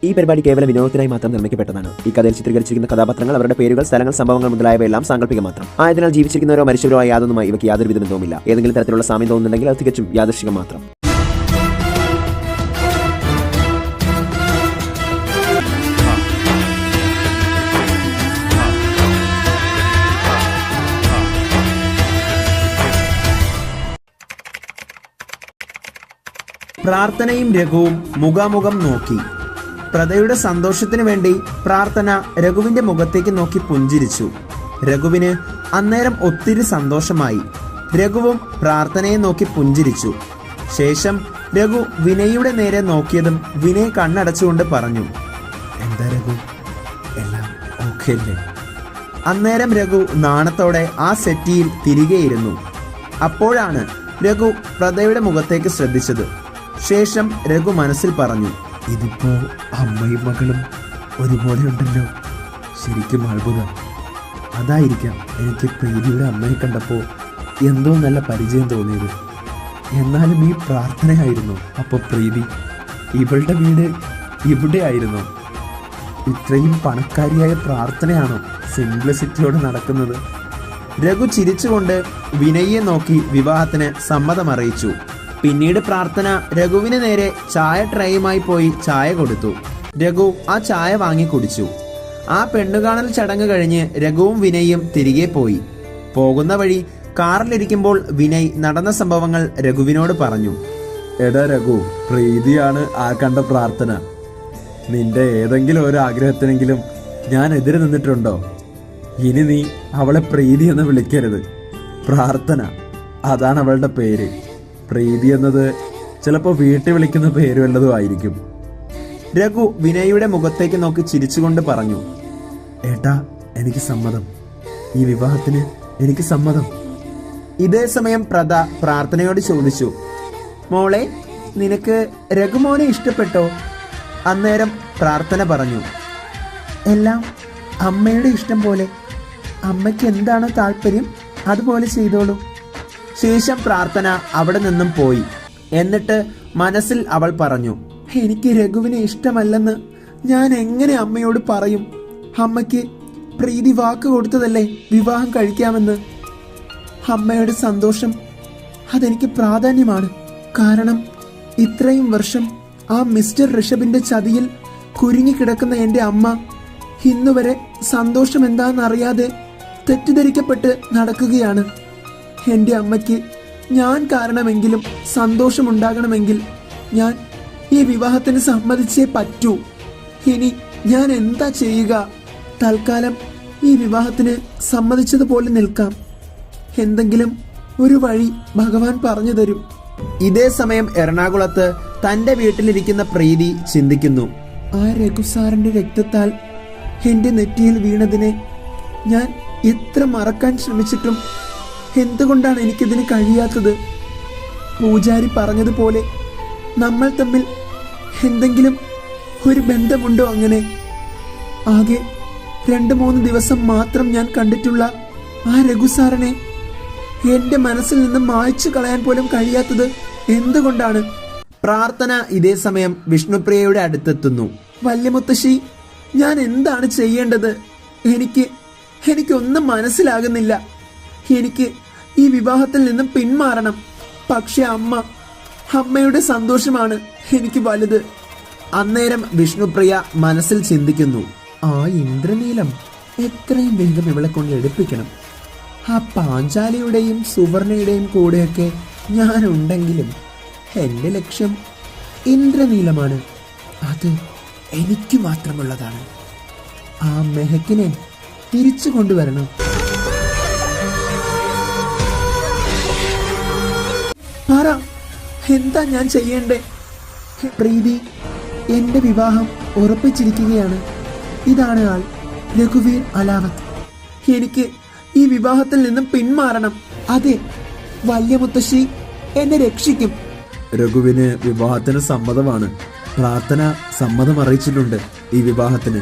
ഈ പരിപാടി കേവല വിനോദത്തിനായി മാത്രം നിർമ്മിക്കപ്പെട്ടതാണ്. ഈ കഥയിൽ ചിത്രീകരിച്ചിരിക്കുന്ന കഥാപാത്രങ്ങൾ, അവരുടെ പേരുകൾ, സ്ഥലങ്ങൾ, സംഭവങ്ങൾ മുതലായവയെല്ലാം സാങ്കല്പിക മാത്രം ആയതിനാൽ ജീവിച്ചിരിക്കുന്നവരോ മരിച്ചവരോ ആയ യാതൊന്നുമായി ഇവയ്ക്ക് യാതൊരു ബന്ധവുമില്ല. ഏതെങ്കിലും തരത്തിലുള്ള സാമ്യം തോന്നുന്നുണ്ടെങ്കിൽ അത് തികച്ചും യാദൃശ്ചികം മാത്രം. പ്രാർത്ഥനയും രഘുവും മുഖാമുഖം നോക്കി. പ്രതയുടെ സന്തോഷത്തിനു വേണ്ടി പ്രാർത്ഥന രഘുവിന്റെ മുഖത്തേക്ക് നോക്കി പുഞ്ചിരിച്ചു. രഘുവിന് അന്നേരം ഒത്തിരി സന്തോഷമായി. രഘുവും പ്രാർത്ഥനയെ നോക്കി പുഞ്ചിരിച്ചു. ശേഷം രഘു വിനയുടെ നേരെ നോക്കിയതും വിനയ് കണ്ണടച്ചുകൊണ്ട് പറഞ്ഞു, എന്താ രഘു, എല്ലാം ഓക്കെ അല്ലേ? അന്നേരം രഘു നാണത്തോടെ ആ സെറ്റിയിൽ തിരികെയിരുന്നു. അപ്പോഴാണ് രഘു പ്രതയുടെ മുഖത്തേക്ക് ശ്രദ്ധിച്ചത്. ശേഷം രഘു മനസ്സിൽ പറഞ്ഞു, ഇതിപ്പോ അമ്മയും മകളും ഒരുപോലെ ഉണ്ടല്ലോ, ശരിക്കും അത്ഭുതം. അതായിരിക്കാം എനിക്ക് പ്രീതിയുടെ അമ്മയെ കണ്ടപ്പോൾ എന്തോ നല്ല പരിചയം തോന്നിയത്. എന്നാലും ഈ പ്രാർത്ഥനയായിരുന്നു അപ്പോൾ പ്രീതി? ഇവളുടെ വീട് ഇവിടെ ആയിരുന്നു? ഇത്രയും പണക്കാരിയായ പ്രാർത്ഥനയാണോ സിംപ്ലിസിറ്റിയോടെ നടക്കുന്നത്? രഘു ചിരിച്ചുകൊണ്ട് വിനയെ നോക്കി വിവാഹത്തിന് സമ്മതമറിയിച്ചു. പിന്നീട് പ്രാർത്ഥന രഘുവിന് നേരെ ചായ ട്രേയുമായി പോയി ചായ കൊടുത്തു. രഘു ആ ചായ വാങ്ങി കുടിച്ചു. ആ പെണ്ണുകാണൽ ചടങ്ങ് കഴിഞ്ഞ് രഘുവും വിനയും തിരികെ പോയി. പോകുന്ന വഴി കാറിലിരിക്കുമ്പോൾ വിനയ് നടന്ന സംഭവങ്ങൾ രഘുവിനോട് പറഞ്ഞു. എടാ രഘു, പ്രീതിയാണ് ആ കണ്ട പ്രാർത്ഥന. നിന്റെ ഏതെങ്കിലും ഒരു ആഗ്രഹത്തിനെങ്കിലും ഞാൻ എതിരെ നിന്നിട്ടുണ്ടോ? ഇനി നീ അവളെ പ്രീതി എന്ന് വിളിക്കരുത്. പ്രാർത്ഥന, അതാണ് അവളുടെ പേര്. പ്രീതി എന്നത് ചിലപ്പോൾ വീട്ടിൽ വിളിക്കുന്ന പേര് വല്ലതും ആയിരിക്കും. രഘു വിനയുടെ മുഖത്തേക്ക് നോക്കി ചിരിച്ചുകൊണ്ട് പറഞ്ഞു, ഏട്ടാ, എനിക്ക് സമ്മതം. ഈ വിവാഹത്തിന് എനിക്ക് സമ്മതം. ഇതേ സമയം പ്രത പ്രാർത്ഥനയോട് ചോദിച്ചു, മോളെ, നിനക്ക് രഘുമോനെ ഇഷ്ടപ്പെട്ടോ? അന്നേരം പ്രാർത്ഥന പറഞ്ഞു, എല്ലാം അമ്മയുടെ ഇഷ്ടം പോലെ. അമ്മയ്ക്ക് എന്താണോ താല്പര്യം അതുപോലെ ചെയ്തോളൂ. ശേഷം പ്രാർത്ഥന അവിടെ നിന്നും പോയി. എന്നിട്ട് മനസ്സിൽ അവൾ പറഞ്ഞു, എനിക്ക് രഘുവിനെ ഇഷ്ടമല്ലെന്ന് ഞാൻ എങ്ങനെ അമ്മയോട് പറയും? അമ്മയ്ക്ക് പ്രീതി വാക്ക് കൊടുത്തതല്ലേ വിവാഹം കഴിക്കാമെന്ന്. അമ്മയുടെ സന്തോഷം അതെനിക്ക് പ്രാധാന്യമാണ്. കാരണം ഇത്രയും വർഷം ആ മിസ്റ്റർ ഋഷഭിന്റെ ചതിയിൽ കുരുങ്ങിക്കിടക്കുന്ന എൻ്റെ അമ്മ ഇന്നുവരെ സന്തോഷം എന്താണെന്നറിയാതെ തെറ്റിദ്ധരിക്കപ്പെട്ട് നടക്കുകയാണ്. എൻ്റെ അമ്മയ്ക്ക് ഞാൻ കാരണമെങ്കിലും സന്തോഷമുണ്ടാകണമെങ്കിൽ ഞാൻ ഈ വിവാഹത്തിന് സമ്മതിച്ചേ പറ്റൂ. ഇനി ഞാൻ എന്താ ചെയ്യുക? തൽക്കാലം ഈ വിവാഹത്തിന് സമ്മതിച്ചതുപോലെ നിൽക്കാം. എന്തെങ്കിലും ഒരു വഴി ഭഗവാൻ പറഞ്ഞു തരും. ഇതേ സമയം എറണാകുളത്ത് തൻ്റെ വീട്ടിലിരിക്കുന്ന പ്രീതി ചിന്തിക്കുന്നു, ആ രഘുസാറിന്റെ രക്തത്താൽ എൻ്റെ നെറ്റിയിൽ വീണതിനെ ഞാൻ എത്ര മറക്കാൻ ശ്രമിച്ചിട്ടും എന്തുകൊണ്ടാണ് എനിക്കിതിന് കഴിയാത്തത്? പൂജാരി പറഞ്ഞതുപോലെ നമ്മൾ തമ്മിൽ എന്തെങ്കിലും ഒരു ബന്ധമുണ്ടോ? അങ്ങനെ ആകെ 2-3 ദിവസം മാത്രം ഞാൻ കണ്ടിട്ടുള്ള ആ രഘുസാറിനെ എൻ്റെ മനസ്സിൽ നിന്ന് മായ്ച്ചു കളയാൻ പോലും കഴിയാത്തത് എന്തുകൊണ്ടാണ്? പ്രാർത്ഥന ഇതേ സമയം വിഷ്ണുപ്രിയയുടെ അടുത്തെത്തുന്നു. വല്യമുത്തശ്ശി, ഞാൻ എന്താണ് ചെയ്യേണ്ടത്? എനിക്കൊന്നും മനസ്സിലാകുന്നില്ല. എനിക്ക് ഈ വിവാഹത്തിൽ നിന്നും പിന്മാറണം. പക്ഷെ അമ്മയുടെ സന്തോഷമാണ് എനിക്ക് വലുത്. അന്നേരം വിഷ്ണുപ്രിയ മനസ്സിൽ ചിന്തിക്കുന്നു, ആ ഇന്ദ്രനീലം എത്രയും വേഗം ഇവളെ കൊണ്ട് എടുപ്പിക്കണം. ആ പാഞ്ചാലിയുടെയും സുവർണയുടെയും കൂടെയൊക്കെ ഞാനുണ്ടെങ്കിലും എൻ്റെ ലക്ഷ്യം ഇന്ദ്രനീലമാണ്. അത് എനിക്ക് മാത്രമുള്ളതാണ്. ആ മെഹക്കിനെ തിരിച്ചു കൊണ്ടുവരണം. പറ, എന്താ ഞാൻ ചെയ്യേണ്ടേ? പ്രീതി, എൻ്റെ വിവാഹം ഉറപ്പിച്ചിരിക്കുകയാണ്. ഇതാണ് ആൾ, രഘുവീർ അലാവത്ത്. എനിക്ക് ഈ വിവാഹത്തിൽ നിന്നും പിന്മാറണം. അതെ, വല്യമുത്തശ്ശി എന്നെ രക്ഷിക്കും. രഘുവിന് വിവാഹത്തിന് സമ്മതമാണ്. പ്രാർത്ഥന സമ്മതം അറിയിച്ചിട്ടുണ്ട് ഈ വിവാഹത്തിന്.